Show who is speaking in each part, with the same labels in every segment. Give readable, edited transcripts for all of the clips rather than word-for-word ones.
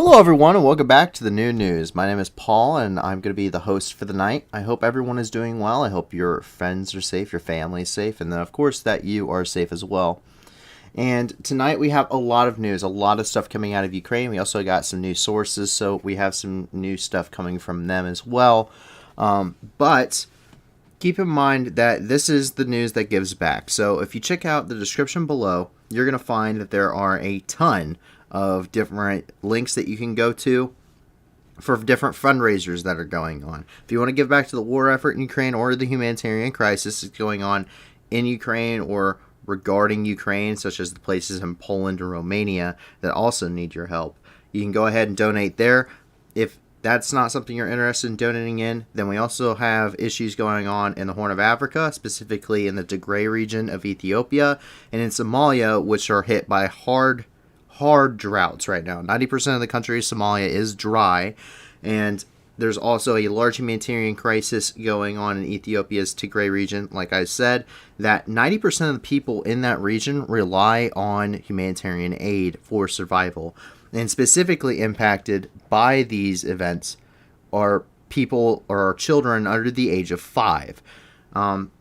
Speaker 1: Hello, everyone, and welcome back to the new news. My name is Paul, and I'm going to be the host for the night. I hope everyone is doing well. I hope your friends are safe, your family is safe, and then, of course, that you are safe as well. And tonight we have a lot of news, a lot of stuff coming out of Ukraine. We also got some new sources, so we have some new stuff coming from them as well. But keep in mind that this is the news that gives back. So if you check out the description below, you're going to find that there are a ton of different links that you can go to for different fundraisers that are going on. If you want to give back to the war effort in Ukraine or the humanitarian crisis that's going on in Ukraine or regarding Ukraine, such as the places in Poland and Romania that also need your help, you can go ahead and donate there. If that's not something you're interested in donating in, then we also have issues going on in the Horn of Africa, specifically in the Tigray region of Ethiopia and in Somalia, which are hit by hard droughts right now. 90% of the country of Somalia is dry, and there's also a large humanitarian crisis going on in Ethiopia's Tigray region. Like I said, that 90% of the people in that region rely on humanitarian aid for survival. And specifically impacted by these events are people or children under the age of 5.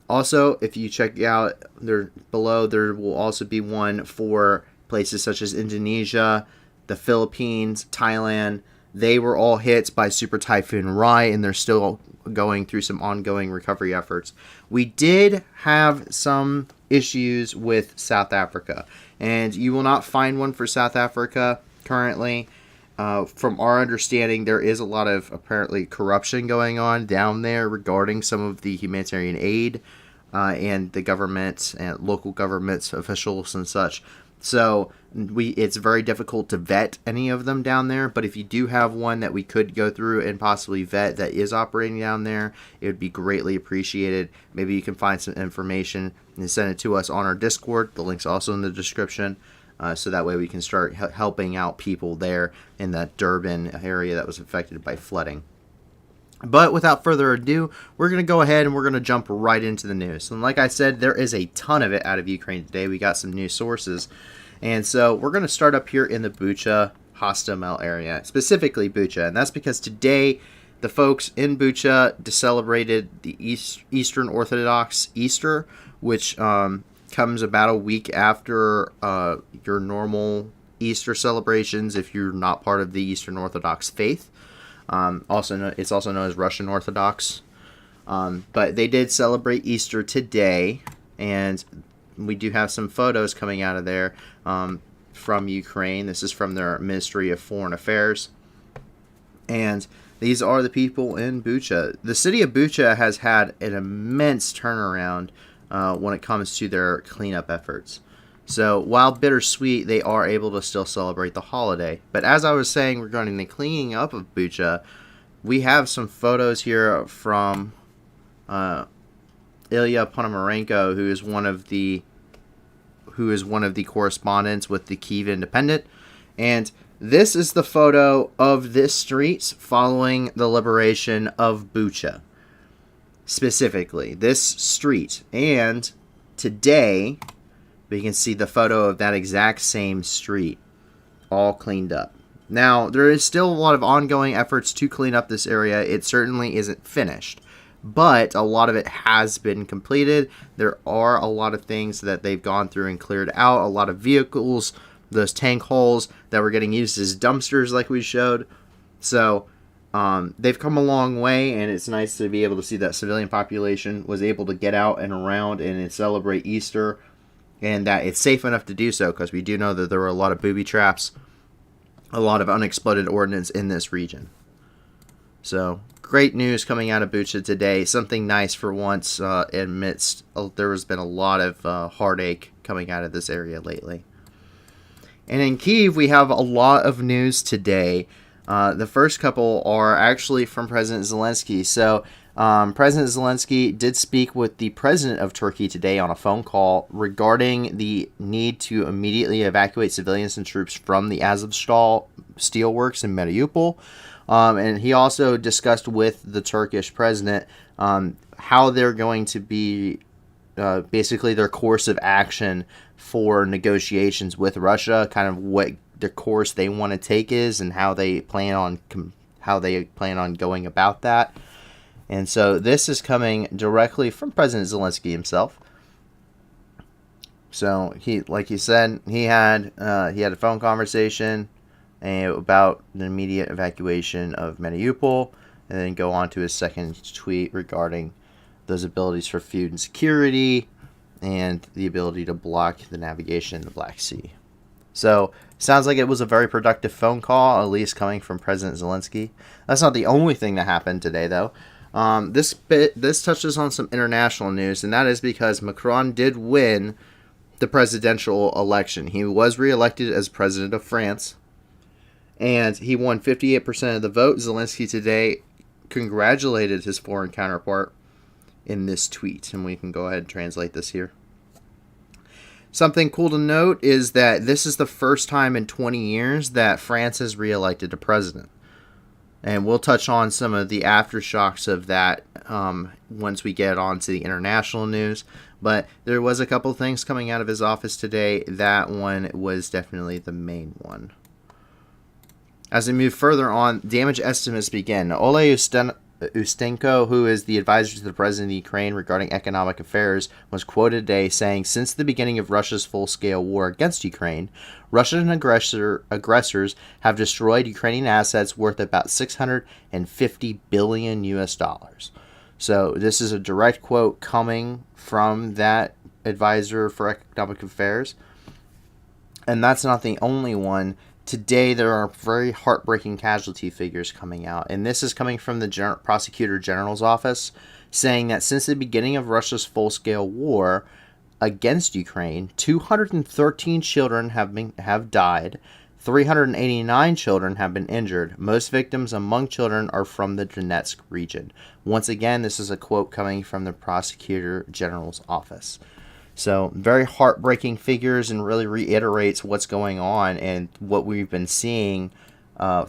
Speaker 1: Also, if you check out there below, there will also be one for places such as Indonesia, the Philippines, Thailand. They were all hit by Super Typhoon Rai, and they're still going through some ongoing recovery efforts. We did have some issues with South Africa, and you will not find one for South Africa currently. From our understanding, there is a lot of apparently corruption going on down there regarding some of the humanitarian aid and the government and local governments officials and such. So it's very difficult to vet any of them down there, but if you do have one that we could go through and possibly vet that is operating down there, it would be greatly appreciated. Maybe you can find some information and send it to us on our Discord. The link's also in the description, so that way we can start helping out people there in that Durban area that was affected by flooding. But without further ado, we're going to go ahead and we're going to jump right into the news. And like I said, there is a ton of it out of Ukraine today. We got some news sources. And so we're going to start up here in the Bucha, Hostomel area, specifically Bucha. And that's because today the folks in Bucha celebrated the Eastern Orthodox Easter, which comes about a week after your normal Easter celebrations if you're not part of the Eastern Orthodox faith. It's also known as Russian Orthodox. But they did celebrate Easter today, and we do have some photos coming out of there from Ukraine. This is from their Ministry of Foreign Affairs. And these are the people in Bucha. The city of Bucha has had an immense turnaround when it comes to their cleanup efforts. So while bittersweet, they are able to still celebrate the holiday. But as I was saying regarding the cleaning up of Bucha, we have some photos here from Ilya Ponomarenko, who is one of the correspondents with the Kyiv Independent. And this is the photo of this street following the liberation of Bucha. Specifically, this street. And today, we can see the photo of that exact same street, all cleaned up. Now, there is still a lot of ongoing efforts to clean up this area. It certainly isn't finished, but a lot of it has been completed. There are a lot of things that they've gone through and cleared out. A lot of vehicles, those tank holes that were getting used as dumpsters like we showed. So they've come a long way, and it's nice to be able to see that civilian population was able to get out and around and celebrate Easter, and that it's safe enough to do so, because we do know that there were a lot of booby traps, a lot of unexploded ordnance in this region. So, great news coming out of Bucha today. Something nice for once amidst there has been a lot of heartache coming out of this area lately. And in Kyiv, we have a lot of news today. The first couple are actually from President Zelensky. So, President Zelensky did speak with the president of Turkey today on a phone call regarding the need to immediately evacuate civilians and troops from the Azovstal steelworks in Mariupol. And he also discussed with the Turkish president how they're going to be basically their course of action for negotiations with Russia, kind of what the course they want to take is and how they plan on going about that. And so this is coming directly from President Zelensky himself. So he, like he said, he had a phone conversation about the immediate evacuation of Mariupol, and then go on to his second tweet regarding those abilities for food and security and the ability to block the navigation in the Black Sea. So sounds like it was a very productive phone call, at least coming from President Zelensky. That's not the only thing that happened today, though. This touches on some international news, and that is because Macron did win the presidential election. He was reelected as president of France, and he won 58% of the vote. Zelensky today congratulated his foreign counterpart in this tweet, and we can go ahead and translate this here. Something cool to note is that this is the first time in 20 years that France has reelected a president. And we'll touch on some of the aftershocks of that once we get on to the international news. But there was a couple things coming out of his office today. That one was definitely the main one. As we move further on, damage estimates begin. Ole Ustenko, who is the advisor to the president of Ukraine regarding economic affairs, was quoted today saying, since the beginning of Russia's full-scale war against Ukraine, Russian aggressors have destroyed Ukrainian assets worth about $650 billion US. So this is a direct quote coming from that advisor for economic affairs. And that's not the only one. Today, there are very heartbreaking casualty figures coming out, and this is coming from the Prosecutor General's office, saying that since the beginning of Russia's full-scale war against Ukraine, 213 children have died, 389 children have been injured. Most victims among children are from the Donetsk region. Once again, this is a quote coming from the Prosecutor General's office. So very heartbreaking figures, and really reiterates what's going on and what we've been seeing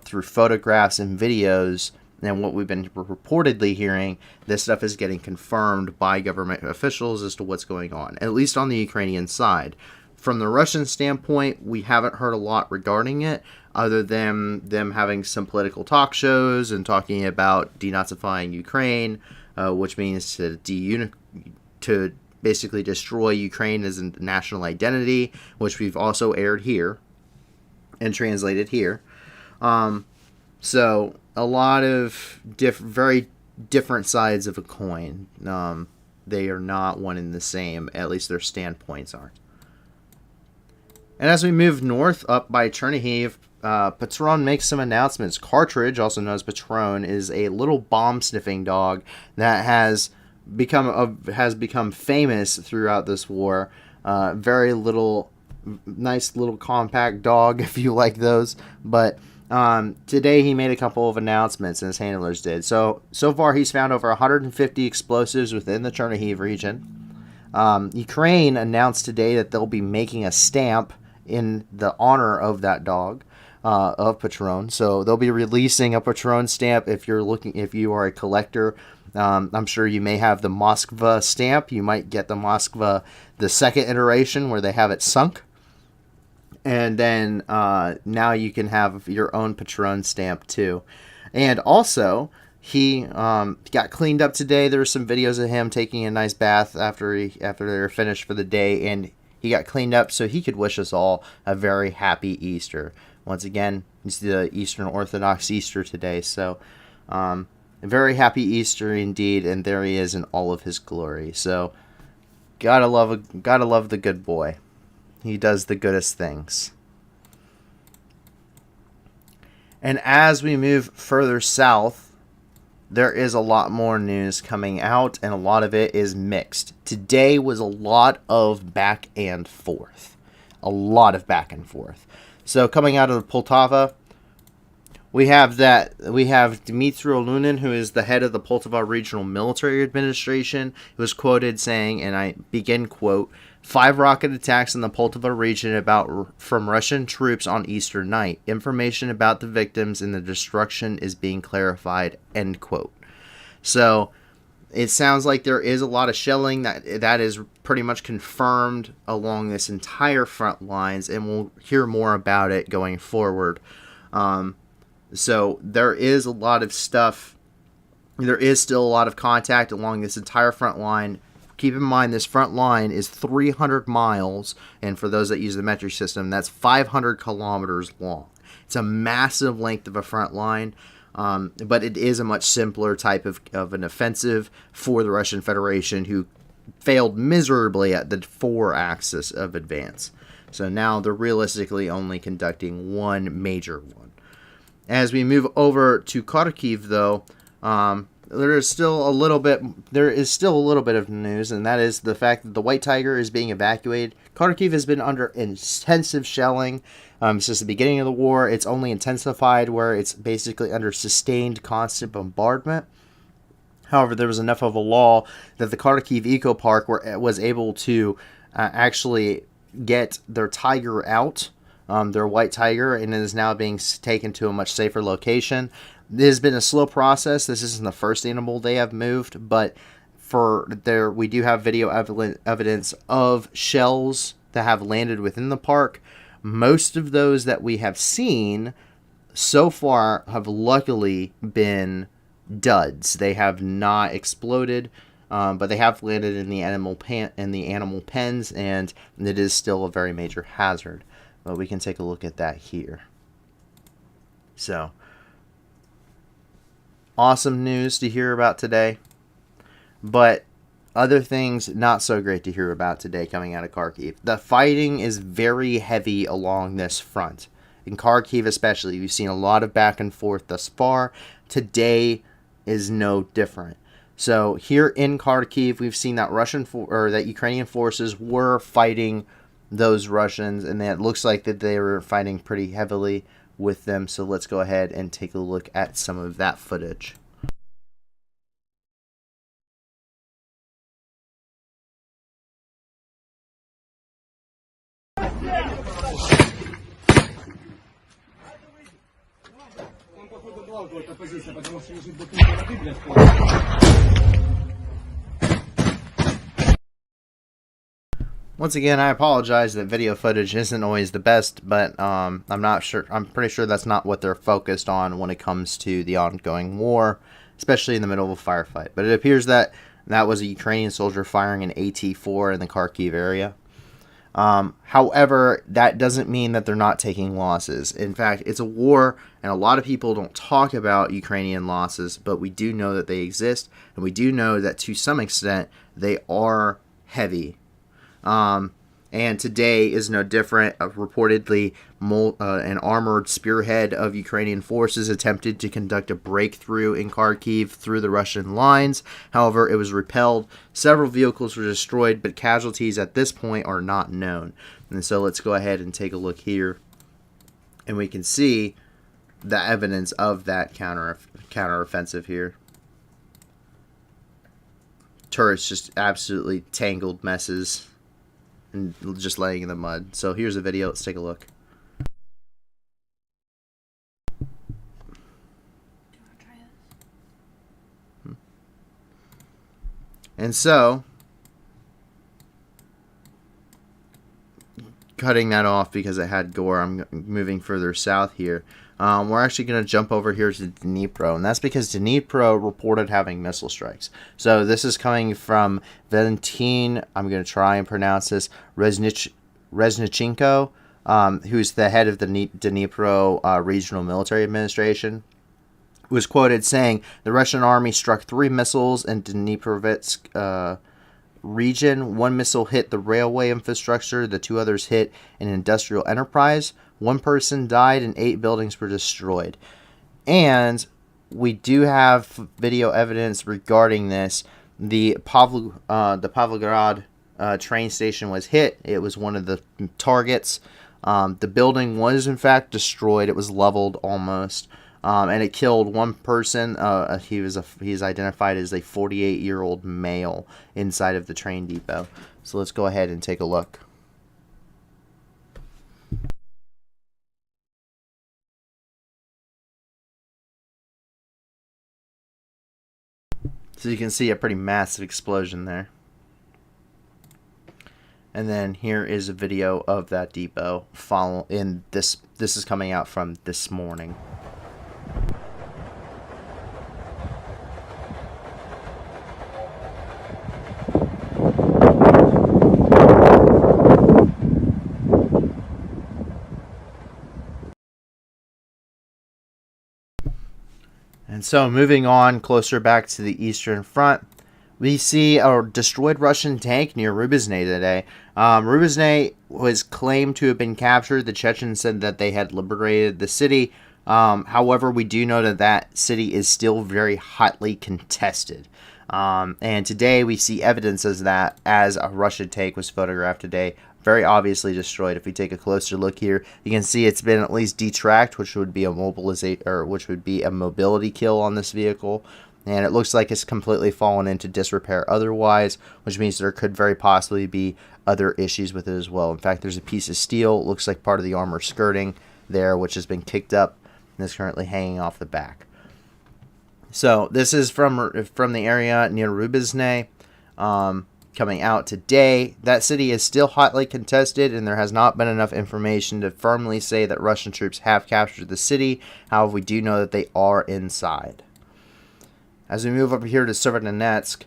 Speaker 1: through photographs and videos, and what we've been reportedly hearing. This stuff is getting confirmed by government officials as to what's going on, at least on the Ukrainian side. From the Russian standpoint, we haven't heard a lot regarding it, other than them having some political talk shows and talking about denazifying Ukraine, which means to basically destroy Ukraine as a national identity, which we've also aired here and translated here. So a lot of very different sides of a coin. They are not one and the same, at least their standpoints aren't. And as we move north up by Chernihiv, Patron makes some announcements. Cartridge, also known as Patron, is a little bomb-sniffing dog that has become famous throughout this war. Very little, nice little compact dog, if you like those. But today he made a couple of announcements, and his handlers did. So far he's found over 150 explosives within the Chernihiv region. Ukraine announced today that they'll be making a stamp in the honor of that dog, of Patron. So they'll be releasing a Patron stamp if you are a collector. I'm sure you may have the Moskva stamp. You might get the Moskva, the second iteration, where they have it sunk. And then now you can have your own Patron stamp too. And also, he got cleaned up today. There were some videos of him taking a nice bath after they were finished for the day, and he got cleaned up so he could wish us all a very happy Easter. Once again, it's the Eastern Orthodox Easter today, so a very happy Easter indeed, and there he is in all of his glory. So gotta love the good boy. He does the goodest things. And as we move further south, there is a lot more news coming out, and a lot of it is mixed. Today was a lot of back and forth. So coming out of Poltava, we have Dmitry Olunin, who is the head of the Poltava Regional Military Administration, who was quoted saying, and I begin quote, 5 rocket attacks in the Poltava region from Russian troops on Easter night. Information about the victims and the destruction is being clarified, end quote. So It sounds like there is a lot of shelling that is pretty much confirmed along this entire front lines, and we'll hear more about it going forward. So there is a lot of stuff. There is still a lot of contact along this entire front line. Keep in mind, this front line is 300 miles, and for those that use the metric system, that's 500 kilometers long. It's a massive length of a front line, but it is a much simpler type of an offensive for the Russian Federation, who failed miserably at the 4-axis of advance. So now they're realistically only conducting one major one. As we move over to Kharkiv, though, there is still a little bit of news, and that is the fact that the White Tiger is being evacuated. Kharkiv has been under intensive shelling since the beginning of the war. It's only intensified where it's basically under sustained constant bombardment. However, there was enough of a lull that the Kharkiv Eco Park was able to actually get their tiger out, their White Tiger, and it is now being taken to a much safer location. This has been a slow process. This isn't the first animal they have moved, but we do have video evidence of shells that have landed within the park. Most of those that we have seen so far have luckily been duds. They have not exploded, but they have landed in the animal pens, and it is still a very major hazard. But we can take a look at that here. So, awesome news to hear about today, but other things not so great to hear about today coming out of Kharkiv. The fighting is very heavy along this front. In Kharkiv especially, we've seen a lot of back and forth thus far. Today is no different. So here in Kharkiv, we've seen that that Ukrainian forces were fighting those Russians, and it looks like that they were fighting pretty heavily with them. So let's go ahead and take a look at some of that footage. Once again, I apologize that video footage isn't always the best, but I'm not sure. I'm pretty sure that's not what they're focused on when it comes to the ongoing war, especially in the middle of a firefight. But it appears that was a Ukrainian soldier firing an AT-4 in the Kharkiv area. However, that doesn't mean that they're not taking losses. In fact, it's a war, and a lot of people don't talk about Ukrainian losses, but we do know that they exist, and we do know that to some extent they are heavy. And today is no different. Reportedly, an armored spearhead of Ukrainian forces attempted to conduct a breakthrough in Kharkiv through the Russian lines. However, it was repelled. Several vehicles were destroyed, but casualties at this point are not known. And so let's go ahead and take a look here, and we can see the evidence of that counteroffensive here. Turrets just absolutely tangled messes and just laying in the mud. So here's a video. Let's take a look. And so, cutting that off because it had gore, I'm moving further south here. We're actually going to jump over here to Dnipro, and that's because Dnipro reported having missile strikes. So this is coming from Valentin, I'm going to try and pronounce this, Reznichenko, who's the head of the Dnipro Regional Military Administration, was quoted saying, the Russian army struck 3 missiles in Dniprovetsk region. 1 missile hit the railway infrastructure, the 2 others hit an industrial enterprise. 1 person died and 8 buildings were destroyed. And we do have video evidence regarding this. The Pavlograd train station was hit. It was one of the targets. The building was in fact destroyed. It was leveled almost. And it killed 1 person. He's identified as a 48-year-old male inside of the train depot. So let's go ahead and take a look. So you can see a pretty massive explosion there. And then here is a video of that depot. This is coming out from this morning. And so moving on closer back to the Eastern Front, we see a destroyed Russian tank near Rubizhne today. Rubizhne was claimed to have been captured. The Chechens said that they had liberated the city. However, we do know that that city is still very hotly contested. And today we see evidence as a Russian tank was photographed today, very obviously destroyed. If we take a closer look here, you can see it's been at least detracked, which would be a mobility kill on this vehicle. And it looks like it's completely fallen into disrepair otherwise, which means there could very possibly be other issues with it as well. In fact, there's a piece of steel, it looks like part of the armor skirting there, which has been kicked up and is currently hanging off the back. So this is from the area near Rubizhne, coming out today. That city is still hotly contested, and there has not been enough information to firmly say that Russian troops have captured the city. However, we do know that they are inside. As we move up here to Severodonetsk,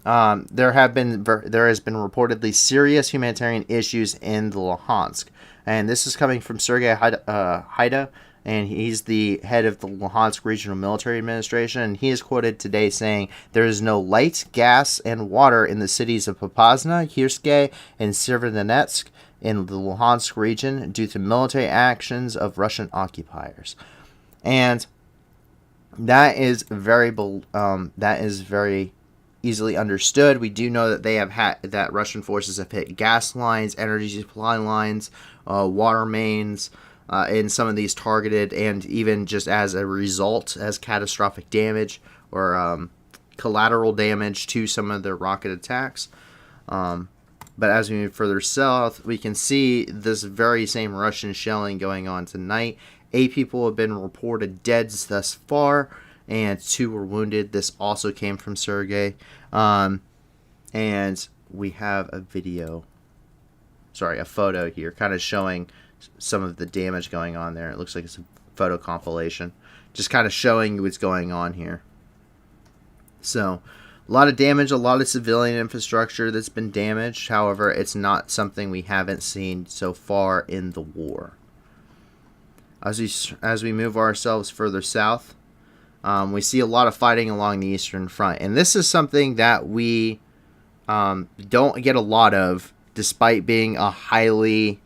Speaker 1: there has been reportedly serious humanitarian issues in the Luhansk, and this is coming from Sergei Haida, and he's the head of the Luhansk Regional Military Administration, and he is quoted today saying there is no light, gas, and water in the cities of Popasna, Kherson, and Severodonetsk in the Luhansk region due to military actions of Russian occupiers. And that is very easily understood. We do know that that Russian forces have hit gas lines, energy supply lines, water mains, in some of these targeted, and even just as a result, as catastrophic damage or collateral damage to some of their rocket attacks. But as we move further south, we can see this very same Russian shelling going on tonight. 8 people have been reported dead thus far, and 2 were wounded. This also came from Sergei. And we have a photo here kind of showing some of the damage going on there. It looks like it's a photo compilation, just kind of showing you what's going on here. So a lot of damage, a lot of civilian infrastructure that's been damaged. However, it's not something we haven't seen so far in the war. As we move ourselves further south, we see a lot of fighting along the Eastern Front, and this is something that we don't get a lot of, despite being a highly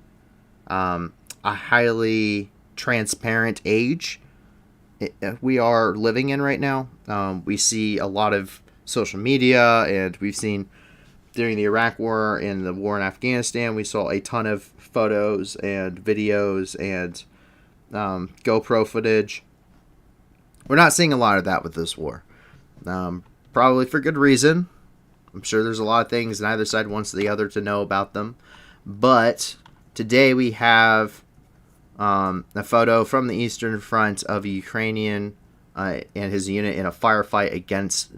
Speaker 1: transparent age we are living in right now. We see a lot of social media, and we've seen during the Iraq War and the war in Afghanistan, we saw a ton of photos and videos and GoPro footage. We're not seeing a lot of that with this war. Probably for good reason. I'm sure there's a lot of things neither side wants the other to know about them. But today we have a photo from the Eastern Front of a Ukrainian and his unit in a firefight against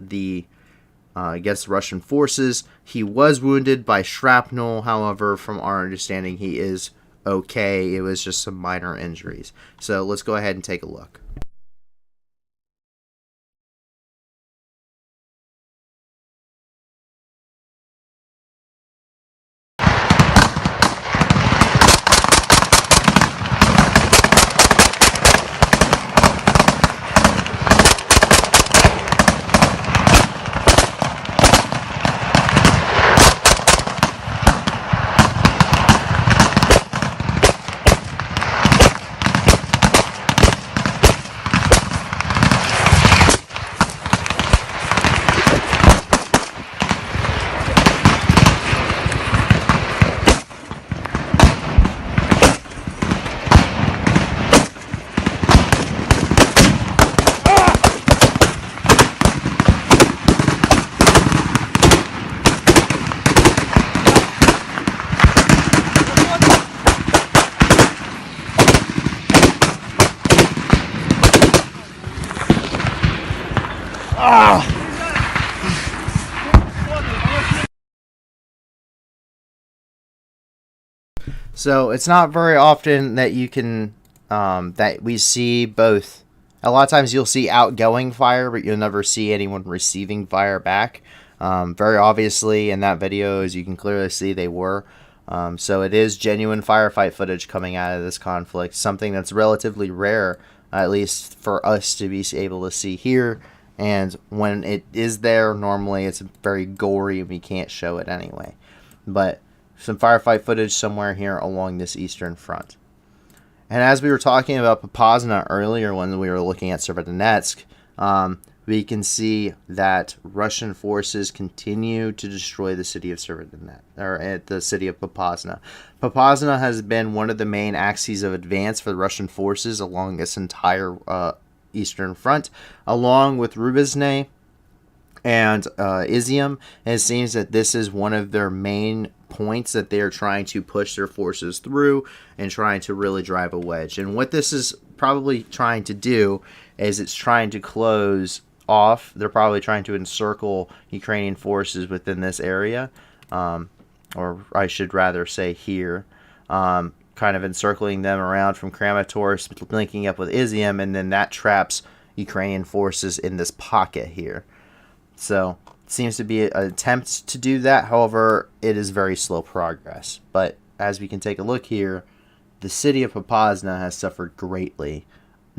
Speaker 1: Russian forces. He was wounded by shrapnel. However, from our understanding, he is okay. It was just some minor injuries. So let's go ahead and take a look. So it's not very often that you can that we see both. A lot of times you'll see outgoing fire, but you'll never see anyone receiving fire back. Very obviously in that video, as you can clearly see, they were. So it is genuine firefight footage coming out of this conflict, something that's relatively rare, at least for us to be able to see here. And when it is there, normally it's very gory and we can't show it anyway. But some firefight footage somewhere here along this eastern front. And as we were talking about Popasna earlier when we were looking at Severodonetsk, we can see that Russian forces continue to destroy the city of Severodonetsk, or at the city of Popasna. Popasna has been one of the main axes of advance for the Russian forces along this entire eastern front, along with Rubizny and Izium. And it seems that this is one of their main points that they are trying to push their forces through and trying to really drive a wedge. And what this is probably trying to do is it's trying to close off. They're probably trying to encircle Ukrainian forces within this area, or I should rather say here, kind of encircling them around from Kramatorsk, linking up with Izium, and then that traps Ukrainian forces in this pocket here. So it seems to be an attempt to do that. However, it is very slow progress. But as we can take a look here, the city of Popasna has suffered greatly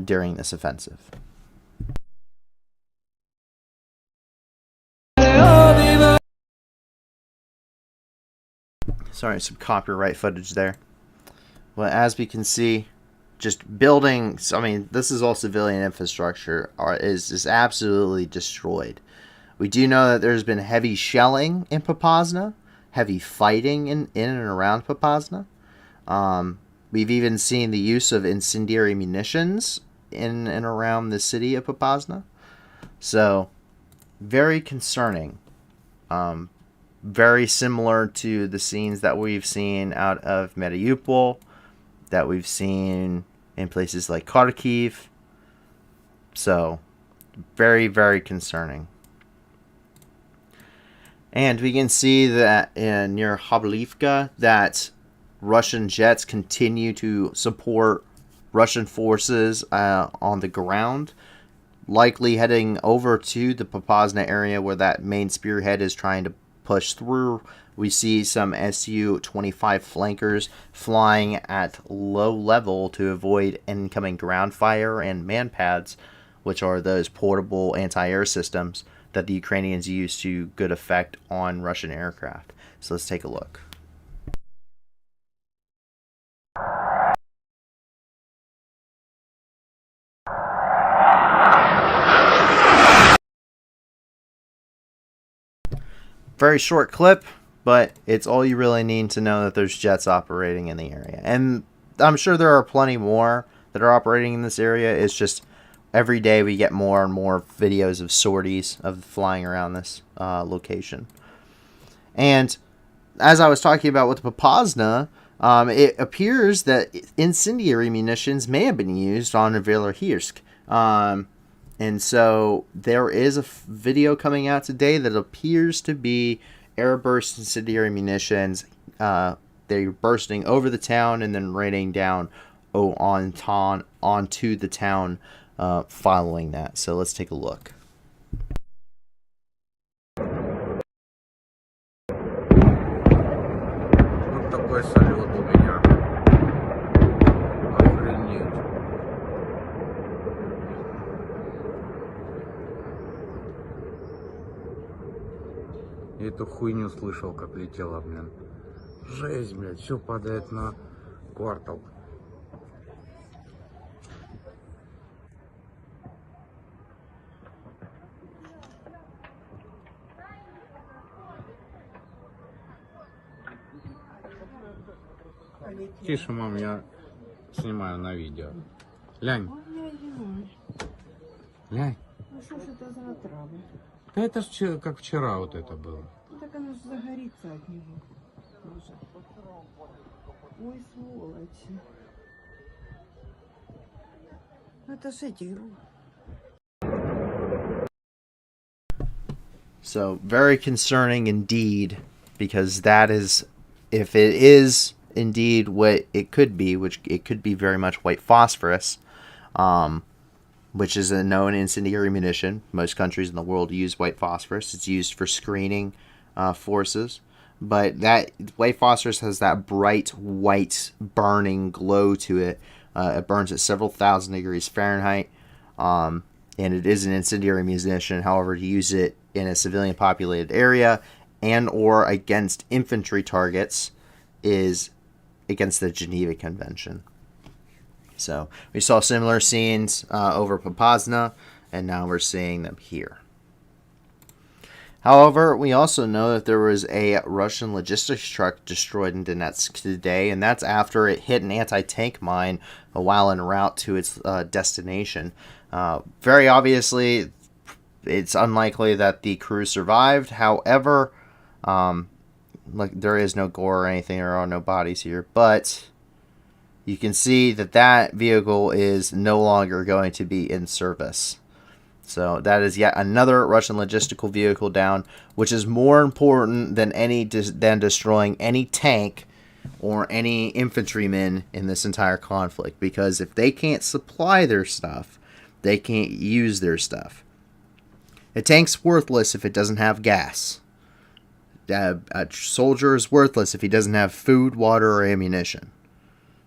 Speaker 1: during this offensive. Sorry, some copyright footage there. Well, as we can see, just buildings, I mean, this is all civilian infrastructure, is absolutely destroyed. We do know that there's been heavy shelling in Popasna, heavy fighting in and around Popasna. We've even seen the use of incendiary munitions in and around the city of Popasna. So, very concerning. Very similar to the scenes that we've seen out of Mariupol, that we've seen in places like Kharkiv. So, very, very concerning. And we can see that near Hablivka that Russian jets continue to support Russian forces on the ground, likely heading over to the Popasna area where that main spearhead is trying to push through. We see some Su-25 flankers flying at low level to avoid incoming ground fire and manpads, which are those portable anti-air systems that the Ukrainians use to good effect on Russian aircraft. So let's take a look. Very short clip, but it's all you really need to know that there's jets operating in the area. And I'm sure there are plenty more that are operating in this area. It's just every day we get more and more videos of sorties of flying around this location. And as I was talking about with Popasna, it appears that incendiary munitions may have been used on Velohirsk. And so there is a video coming out today that appears to be airburst incendiary munitions. They're bursting over the town and then raining down onto the town following that. So let's take a look.
Speaker 2: Вот такой салют у меня. Охренеть. Я эту хуйню слышал, как летела, блин. Жесть, блядь, все падает на квартал. Тише, мам, я снимаю на видео. Лянь. Лянь.
Speaker 3: Ну что ж это за отрава?
Speaker 2: Да это ж как вчера вот это было.
Speaker 3: Ну так оно же загорится от него. Тоже. Ой, сволочи. Ну это ж эти.
Speaker 1: So very concerning indeed, because that is, if it is indeed what it could be, which it could be very much white phosphorus, which is a known incendiary munition. Most countries in the world use white phosphorus. It's used for screening forces. But that white phosphorus has that bright white burning glow to it. It burns at several thousand degrees Fahrenheit. And it is an incendiary munition. However, to use it in a civilian populated area and or against infantry targets is against the Geneva Convention. So we saw similar scenes over Popasna, and now we're seeing them here. However, we also know that there was a Russian logistics truck destroyed in Donetsk today, and that's after it hit an anti-tank mine while en route to its destination. Very obviously, it's unlikely that the crew survived. However, there is no gore or anything. There are no bodies here, but you can see that that vehicle is no longer going to be in service. So that is yet another Russian logistical vehicle down, which is more important than destroying any tank or any infantrymen in this entire conflict. Because if they can't supply their stuff, they can't use their stuff. A tank's worthless if it doesn't have gas. A soldier is worthless if he doesn't have food, water, or ammunition.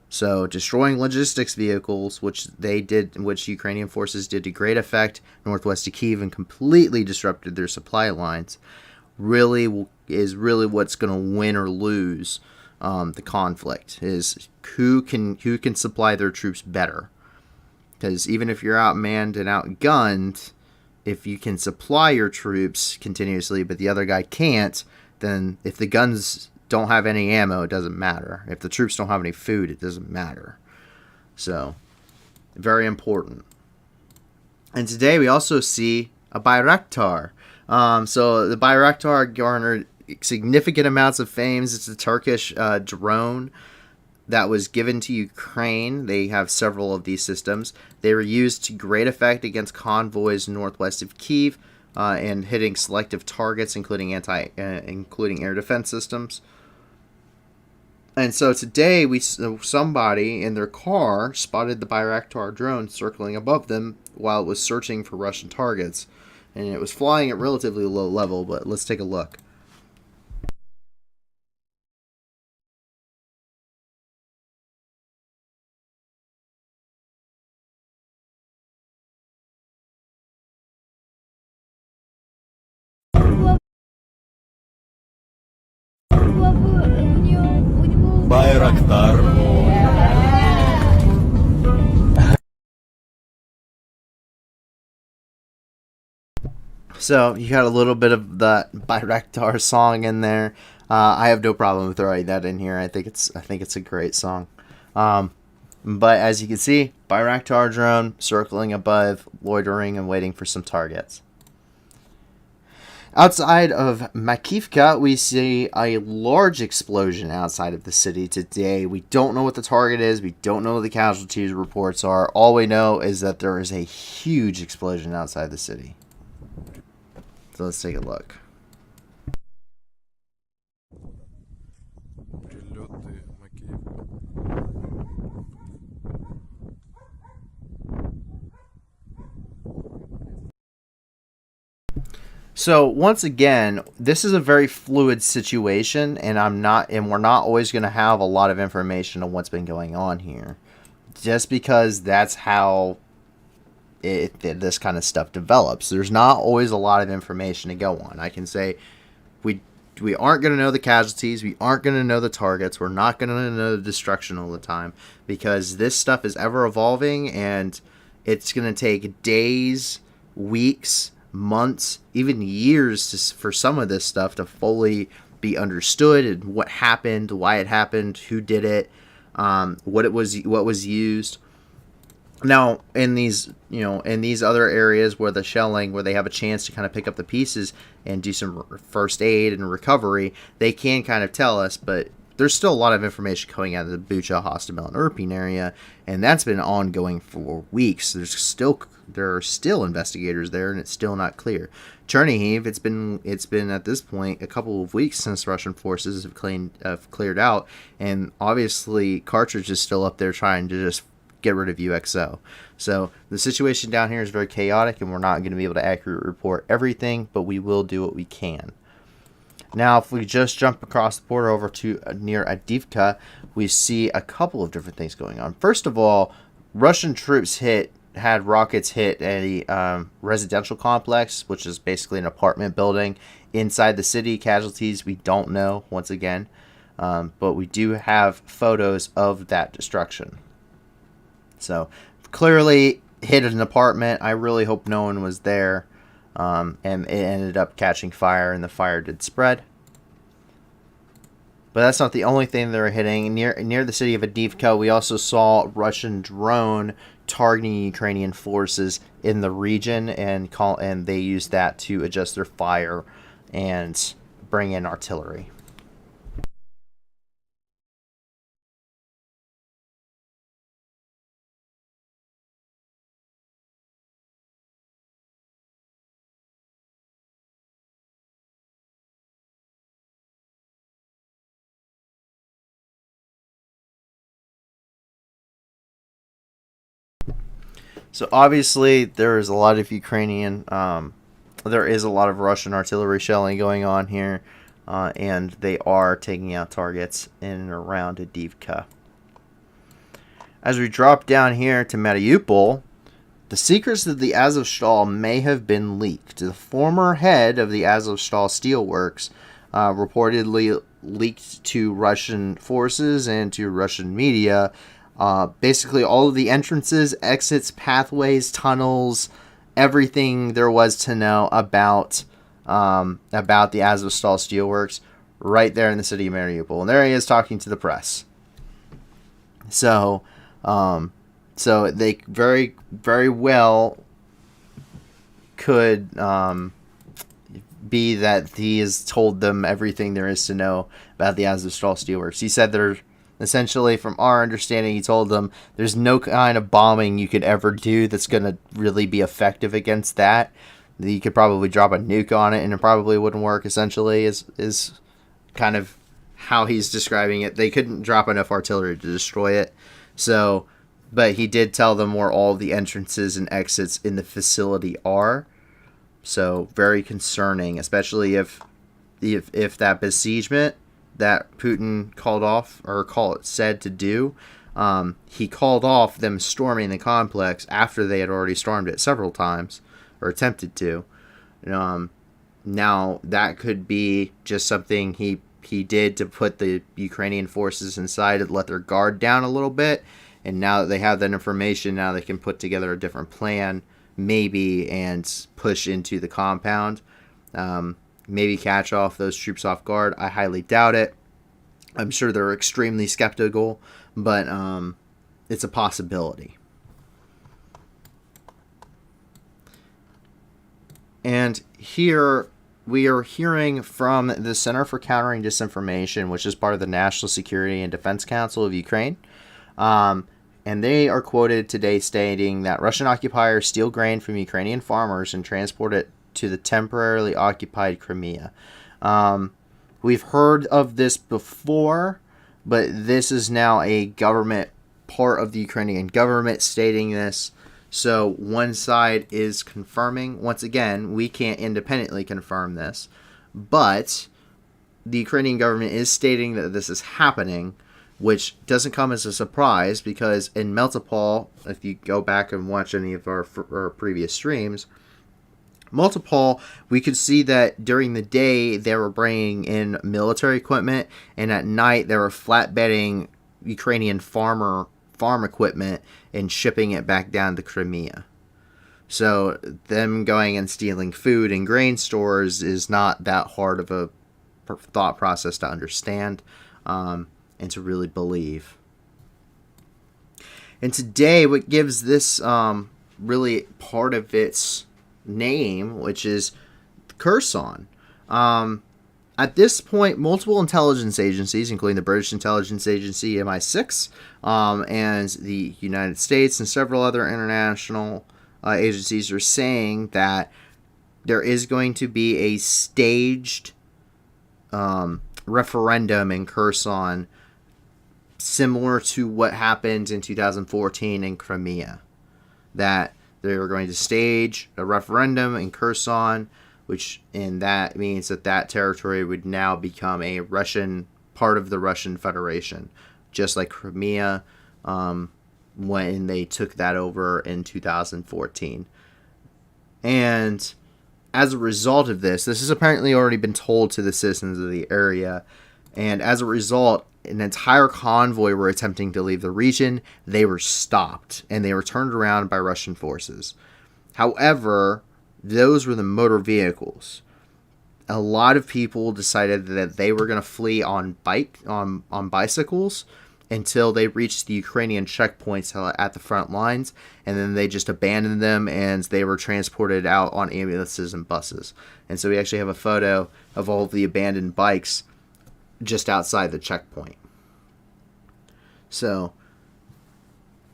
Speaker 1: So destroying logistics vehicles, which Ukrainian forces did to great effect northwest of Kyiv and completely disrupted their supply lines, is really what's going to win or lose the conflict. Is who can supply their troops better. Because even if you're outmanned and outgunned, if you can supply your troops continuously, but the other guy can't, then if the guns don't have any ammo, it doesn't matter. If the troops don't have any food, it doesn't matter. So, very important. And today we also see a Bayraktar. So the Bayraktar garnered significant amounts of fame. It's a Turkish drone that was given to Ukraine. They have several of these systems. They were used to great effect against convoys northwest of Kyiv and hitting selective targets, including air defense systems. And so today, somebody in their car spotted the Bayraktar drone circling above them while it was searching for Russian targets. And it was flying at relatively low level, but let's take a look.
Speaker 4: Bayraktar.
Speaker 1: So you got a little bit of that Bayraktar song in there. I have no problem with throwing that in here. I think it's a great song. But as you can see, Bayraktar drone circling above, loitering and waiting for some targets. Outside of Makivka, we see a large explosion outside of the city today. We don't know what the target is. We don't know what the casualties reports are. All we know is that there is a huge explosion outside the city. So let's take a look. So once again, this is a very fluid situation, and we're not always going to have a lot of information on what's been going on here, just because that's how this kind of stuff develops. There's not always a lot of information to go on. I can say we aren't going to know the casualties, we aren't going to know the targets, we're not going to know the destruction all the time, because this stuff is ever evolving, and it's going to take days, weeks, months, even years for some of this stuff to fully be understood, and what happened, why it happened, who did it, what was used. Now, in these other areas where the shelling, where they have a chance to kind of pick up the pieces and do some first aid and recovery, they can kind of tell us, but there's still a lot of information coming out of the Bucha, Hostomel, and Irpin area, and that's been ongoing for weeks. There are still investigators there, and it's still not clear. Chernihiv, it's been at this point a couple of weeks since Russian forces have cleared out, and obviously Cartridge is still up there trying to just get rid of UXO. So the situation down here is very chaotic, and we're not going to be able to accurately report everything, but we will do what we can. Now, if we just jump across the border over to near Avdiivka, we see a couple of different things going on. First of all, Russian troops had rockets hit a residential complex, which is basically an apartment building inside the city. Casualties, we don't know, once again, but we do have photos of that destruction. So, clearly hit an apartment. I really hope no one was there. And it ended up catching fire, and the fire did spread. But that's not the only thing they were hitting. Near the city of Avdiivka, we also saw Russian drone targeting Ukrainian forces in the region, and they used that to adjust their fire and bring in artillery. So obviously there is a lot of there is a lot of Russian artillery shelling going on here, and they are taking out targets in and around Avdiivka. As we drop down here to Mariupol, the secrets of the Azovstal may have been leaked. The former head of the Azovstal Steelworks reportedly leaked to Russian forces and to Russian media basically all of the entrances, exits, pathways, tunnels, everything there was to know about the Azovstal Steelworks right there in the city of Mariupol. And there he is talking to the press. So they very, very well could be that he has told them everything there is to know about the Azovstal Steelworks. He said they're essentially, from our understanding, he told them there's no kind of bombing you could ever do that's going to really be effective against that. You could probably drop a nuke on it and it probably wouldn't work, essentially, is kind of how he's describing it. They couldn't drop enough artillery to destroy it. So, but he did tell them where all the entrances and exits in the facility are. So, very concerning, especially if that besiegement that Putin said to do, he called off them storming the complex after they had already stormed it several times, or attempted to. Now, that could be just something he did to put the Ukrainian forces inside and let their guard down a little bit, and now that they have that information, now they can put together a different plan, maybe, and push into the compound. Maybe catch off those troops off guard. I highly doubt it. I'm sure they're extremely skeptical, but it's a possibility. And here we are hearing from the Center for Countering Disinformation, which is part of the National Security and Defense Council of Ukraine. And they are quoted today stating that Russian occupiers steal grain from Ukrainian farmers and transport it to the temporarily occupied Crimea. We've heard of this before, but this is now a government part of the Ukrainian government stating this. So one side is confirming. Once again, we can't independently confirm this, but the Ukrainian government is stating that this is happening, which doesn't come as a surprise because in Melitopol, if you go back and watch any of our previous streams, Melitopol, we could see that during the day they were bringing in military equipment, and at night they were flatbedding Ukrainian farm equipment and shipping it back down to Crimea. So them going and stealing food in grain stores is not that hard of a thought process to understand and to really believe. And today, what gives this really part of its name, which is Kherson. At this point, multiple intelligence agencies, including the British intelligence agency MI6, and the United States and several other international agencies, are saying that there is going to be a staged referendum in Kherson, similar to what happened in 2014 in Crimea. That they were going to stage a referendum in Kherson, and that means that territory would now become a Russian part of the Russian Federation, just like Crimea when they took that over in 2014. And as a result of this has apparently already been told to the citizens of the area, and as a result, an entire convoy were attempting to leave the region. They were stopped, and they were turned around by Russian forces. However, those were the motor vehicles. A lot of people decided that they were going to flee on bicycles until they reached the Ukrainian checkpoints at the front lines, and then they just abandoned them, and they were transported out on ambulances and buses. And so we actually have a photo of all of the abandoned bikes just outside the checkpoint. So,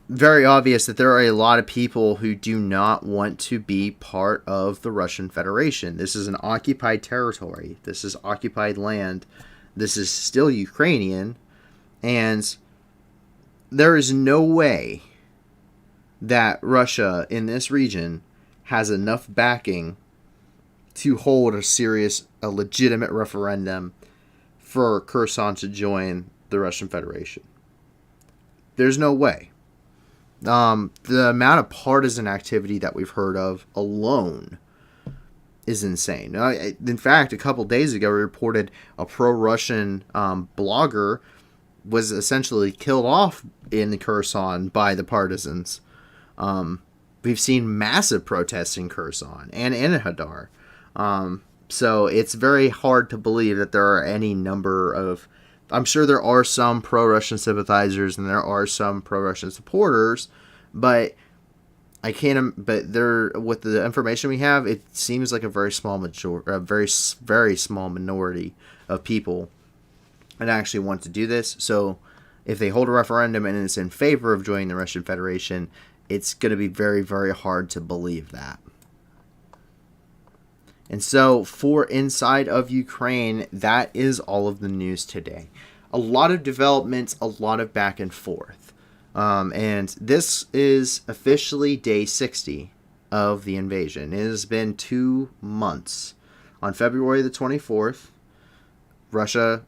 Speaker 1: very obvious that there are a lot of people who do not want to be part of the Russian Federation. This is an occupied territory. This is occupied land. This is still Ukrainian. And there is no way that Russia in this region has enough backing to hold a legitimate referendum for Kherson to join the Russian Federation. There's no way. The amount of partisan activity that we've heard of alone is insane. In fact, a couple days ago, we reported a pro-Russian blogger was essentially killed off in Kherson by the partisans. We've seen massive protests in Kherson and in Hadar. So it's very hard to believe that there are any number of... I'm sure there are some pro-Russian sympathizers and there are some pro-Russian supporters, but I can't. But there, with the information we have, it seems like a very small very small minority of people that actually want to do this. So, if they hold a referendum and it's in favor of joining the Russian Federation, it's going to be very, very hard to believe that. And so, for inside of Ukraine, that is all of the news today. A lot of developments, a lot of back and forth. And this is officially day 60 of the invasion. It has been 2 months. On February the 24th, Russia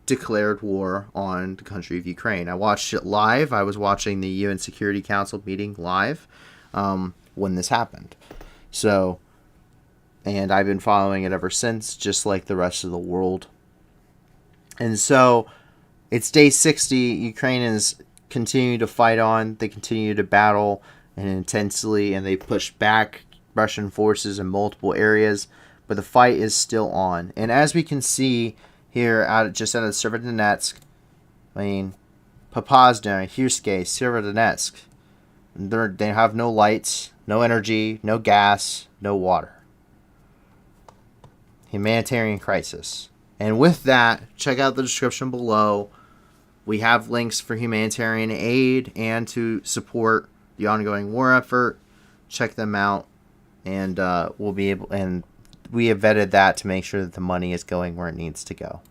Speaker 1: declared war on the country of Ukraine. I watched it live. I was watching the UN Security Council meeting live when this happened. So... and I've been following it ever since, just like the rest of the world. And so, it's day 60. Ukrainians continue to fight on. They continue to battle and intensely, and they push back Russian forces in multiple areas. But the fight is still on. And as we can see here, just out of Severodonetsk, Popasna, Kherson, Severodonetsk, they have no lights, no energy, no gas, no water. Humanitarian crisis. And with that, check out the description below. We have links for humanitarian aid and to support the ongoing war effort. Check them out, and we have vetted that to make sure that the money is going where it needs to go.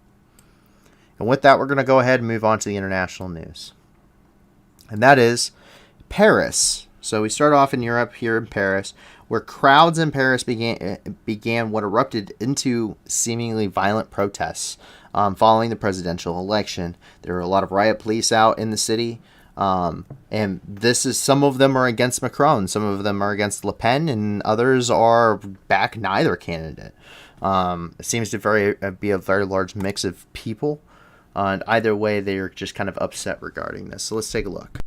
Speaker 1: And with that, we're going to go ahead and move on to the international news. And that is Paris. So we start off in Europe, here in Paris, where crowds in Paris began what erupted into seemingly violent protests following the presidential election. There were a lot of riot police out in the city, and some of them are against Macron, some of them are against Le Pen, and others are back neither candidate. It seems to be a very large mix of people, and either way, they are just kind of upset regarding this. So let's take a look.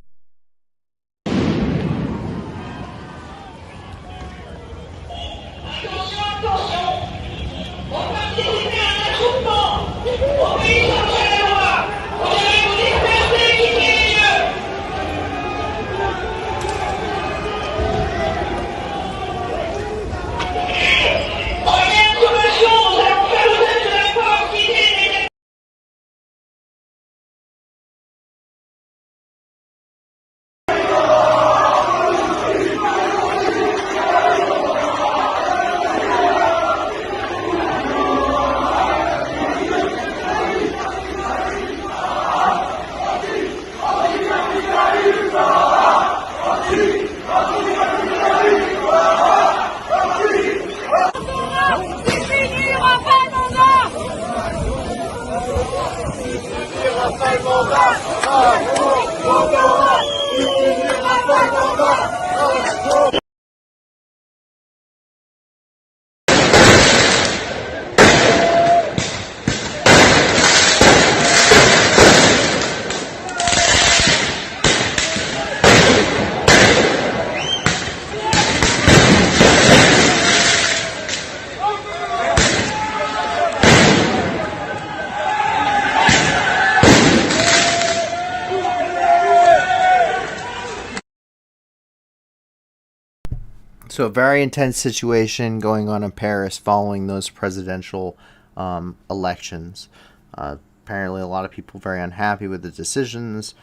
Speaker 1: So a very intense situation going on in Paris following those presidential elections. Apparently, a lot of people very unhappy with the decisions.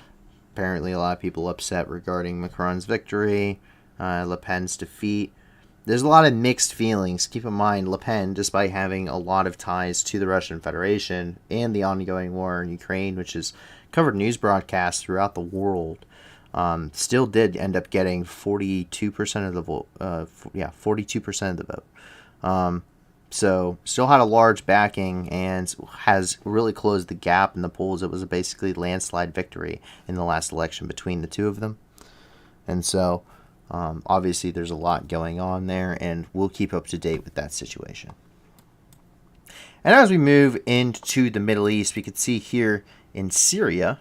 Speaker 1: Apparently, a lot of people upset regarding Macron's victory, Le Pen's defeat. There's a lot of mixed feelings. Keep in mind, Le Pen, despite having a lot of ties to the Russian Federation and the ongoing war in Ukraine, which has covered news broadcasts throughout the world, still did end up getting 42% of the vote. 42% of the vote. So still had a large backing and has really closed the gap in the polls. It was basically landslide victory in the last election between the two of them. And so obviously there's a lot going on there, and we'll keep up to date with that situation. And as we move into the Middle East, we can see here in Syria,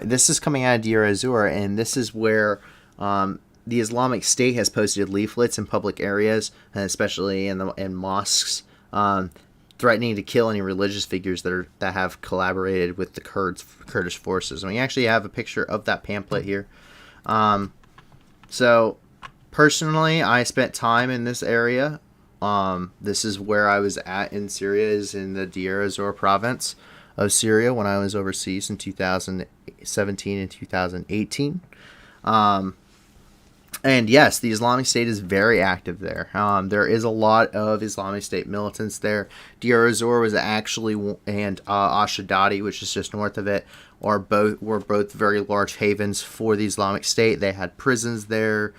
Speaker 1: this is coming out of Deir ez-Zor, and this is where the Islamic State has posted leaflets in public areas, especially in mosques, threatening to kill any religious figures that have collaborated with the Kurdish forces. And we actually have a picture of that pamphlet here. So, personally, I spent time in this area. This is where I was at in Syria, is in the Deir ez-Zor province of Syria when I was overseas in 2017 and 2018. And yes, the Islamic State is very active there. There is a lot of Islamic State militants there. Deir ez-Zor was actually, and Ashadadi, which is just north of it, were both very large havens for the Islamic State. They had prisons there.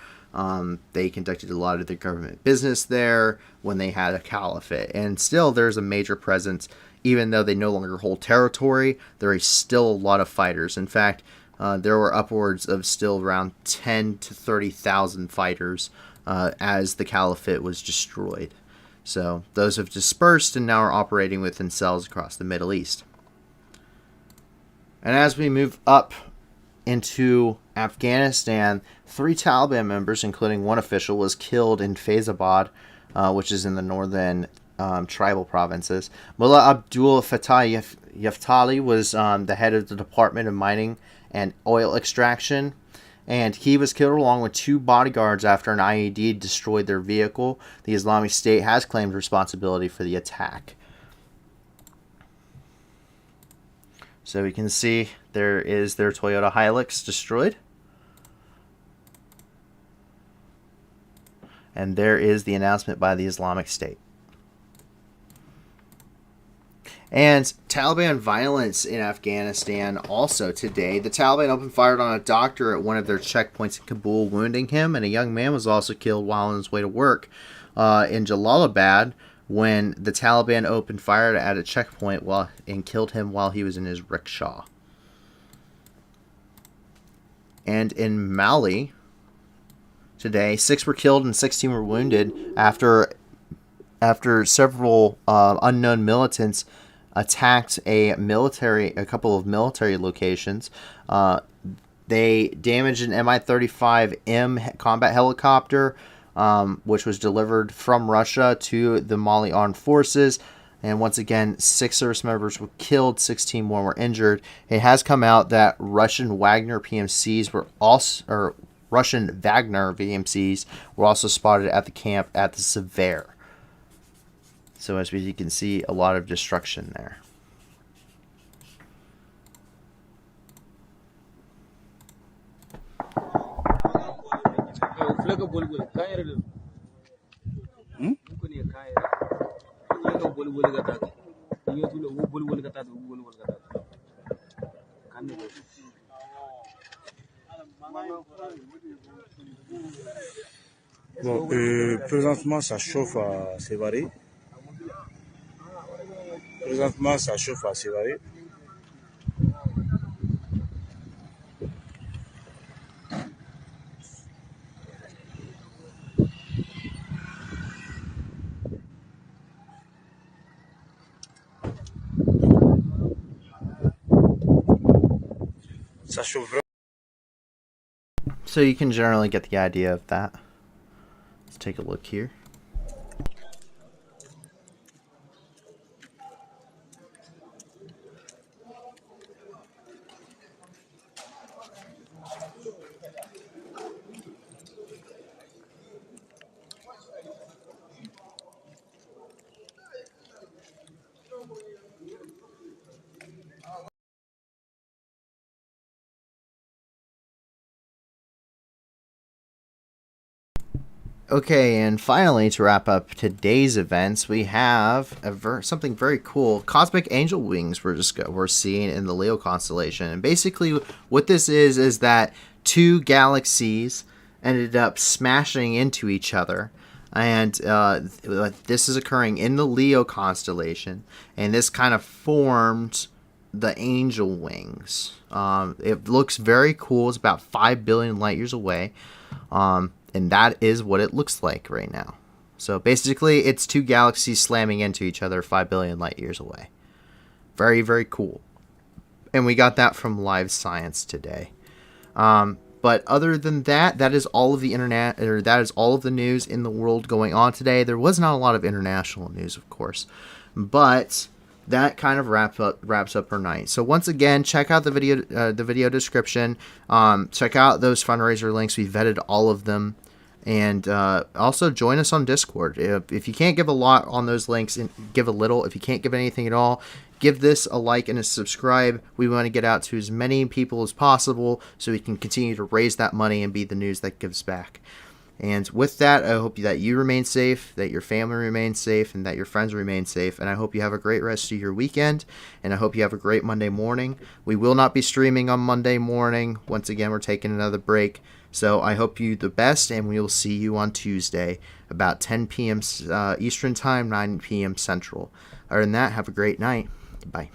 Speaker 1: They conducted a lot of their government business there when they had a caliphate. And still, there's a major presence. Even though they no longer hold territory, there is still a lot of fighters. In fact, there were upwards of still around 10 to 30,000 fighters as the caliphate was destroyed. So those have dispersed and now are operating within cells across the Middle East. And as we move up into Afghanistan, 3 Taliban members, including one official, was killed in Faizabad, which is in the northern tribal provinces. Mullah Abdul Fattah Yaftali was the head of the Department of Mining and Oil Extraction, and he was killed along with 2 bodyguards after an IED destroyed their vehicle. The Islamic State has claimed responsibility for the attack. So we can see there is their Toyota Hilux destroyed. And there is the announcement by the Islamic State. And Taliban violence in Afghanistan also today. The Taliban opened fire on a doctor at one of their checkpoints in Kabul, wounding him. And a young man was also killed while on his way to work in Jalalabad when the Taliban opened fire at a checkpoint and killed him while he was in his rickshaw. And in Mali today, 6 were killed and 16 were wounded after several unknown militants attacked a couple of military locations. They damaged an Mi-35M combat helicopter, which was delivered from Russia to the Mali Armed Forces. And once again, 6 service members were killed, 16 more were injured. It has come out that Russian Wagner VMCs were also spotted at the camp at the Sever. So as you can see, a lot of destruction there.
Speaker 5: Bon, présentement, ça chauffe à Sévaré. Ça chauffe vraiment.
Speaker 1: So you can generally get the idea of that. Let's take a look here. Okay, and finally, to wrap up today's events, we have something very cool. Cosmic angel wings we're seeing in the Leo constellation, and basically, what this is that two galaxies ended up smashing into each other, and this is occurring in the Leo constellation, and this kind of formed the angel wings. It looks very cool. It's about 5 billion light years away. And that is what it looks like right now. So basically, it's two galaxies slamming into each other 5 billion light years away. Very, very cool. And we got that from Live Science today. But other than that, that is all of the internet, or that is all of the news in the world going on today. There was not a lot of international news, of course, but that kind of wraps up our night. So once again, check out the video description. Check out those fundraiser links. We vetted all of them, and also join us on Discord. If you can't give a lot on those links, give a little. If you can't give anything at all, give this a like and a subscribe. We want to get out to as many people as possible so we can continue to raise that money and be the news that gives back. And with that, I hope that you remain safe, that your family remains safe, and that your friends remain safe. And I hope you have a great rest of your weekend, and I hope you have a great Monday morning. We will not be streaming on Monday morning. Once again, we're taking another break. So I hope you the best, and we will see you on Tuesday about 10 p.m. Eastern Time, 9 p.m. Central. Other than that, have a great night. Bye.